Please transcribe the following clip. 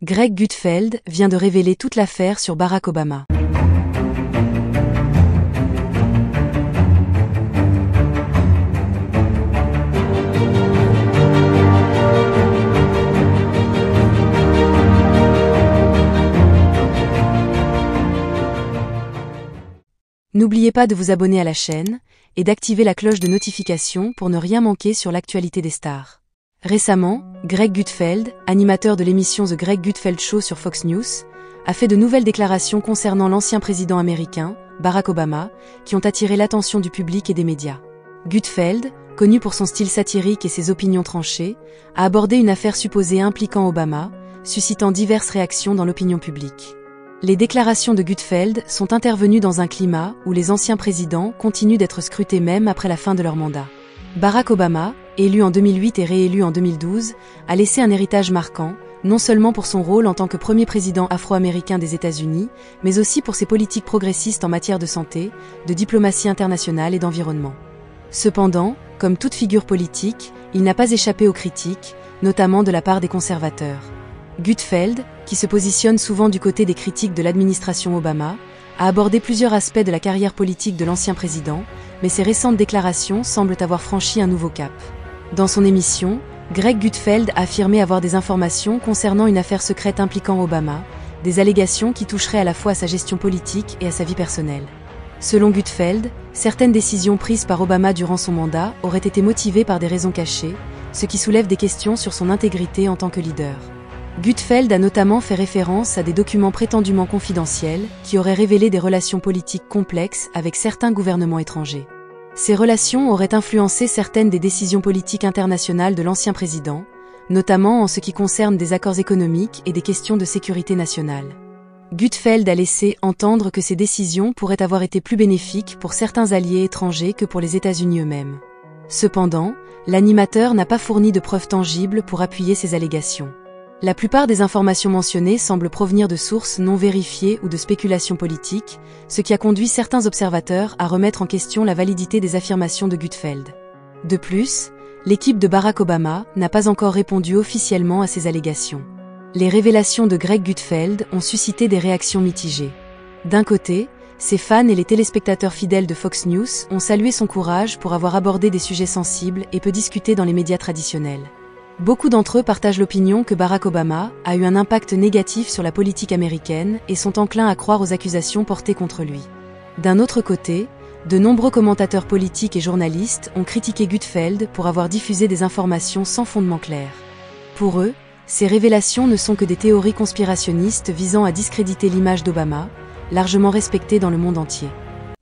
Greg Gutfeld vient de révéler toute l'affaire sur Barack Obama. N'oubliez pas de vous abonner à la chaîne et d'activer la cloche de notification pour ne rien manquer sur l'actualité des stars. Récemment, Greg Gutfeld, animateur de l'émission The Greg Gutfeld Show sur Fox News, a fait de nouvelles déclarations concernant l'ancien président américain, Barack Obama, qui ont attiré l'attention du public et des médias. Gutfeld, connu pour son style satirique et ses opinions tranchées, a abordé une affaire supposée impliquant Obama, suscitant diverses réactions dans l'opinion publique. Les déclarations de Gutfeld sont intervenues dans un climat où les anciens présidents continuent d'être scrutés même après la fin de leur mandat. Barack Obama, élu en 2008 et réélu en 2012, a laissé un héritage marquant, non seulement pour son rôle en tant que premier président afro-américain des États-Unis, mais aussi pour ses politiques progressistes en matière de santé, de diplomatie internationale et d'environnement. Cependant, comme toute figure politique, il n'a pas échappé aux critiques, notamment de la part des conservateurs. Gutfeld, qui se positionne souvent du côté des critiques de l'administration Obama, a abordé plusieurs aspects de la carrière politique de l'ancien président, mais ses récentes déclarations semblent avoir franchi un nouveau cap. Dans son émission, Greg Gutfeld a affirmé avoir des informations concernant une affaire secrète impliquant Obama, des allégations qui toucheraient à la fois à sa gestion politique et à sa vie personnelle. Selon Gutfeld, certaines décisions prises par Obama durant son mandat auraient été motivées par des raisons cachées, ce qui soulève des questions sur son intégrité en tant que leader. Gutfeld a notamment fait référence à des documents prétendument confidentiels qui auraient révélé des relations politiques complexes avec certains gouvernements étrangers. Ces relations auraient influencé certaines des décisions politiques internationales de l'ancien président, notamment en ce qui concerne des accords économiques et des questions de sécurité nationale. Gutfeld a laissé entendre que ces décisions pourraient avoir été plus bénéfiques pour certains alliés étrangers que pour les États-Unis eux-mêmes. Cependant, l'animateur n'a pas fourni de preuves tangibles pour appuyer ces allégations. La plupart des informations mentionnées semblent provenir de sources non vérifiées ou de spéculations politiques, ce qui a conduit certains observateurs à remettre en question la validité des affirmations de Gutfeld. De plus, l'équipe de Barack Obama n'a pas encore répondu officiellement à ces allégations. Les révélations de Greg Gutfeld ont suscité des réactions mitigées. D'un côté, ses fans et les téléspectateurs fidèles de Fox News ont salué son courage pour avoir abordé des sujets sensibles et peu discutés dans les médias traditionnels. Beaucoup d'entre eux partagent l'opinion que Barack Obama a eu un impact négatif sur la politique américaine et sont enclins à croire aux accusations portées contre lui. D'un autre côté, de nombreux commentateurs politiques et journalistes ont critiqué Gutfeld pour avoir diffusé des informations sans fondement clair. Pour eux, ces révélations ne sont que des théories conspirationnistes visant à discréditer l'image d'Obama, largement respectée dans le monde entier.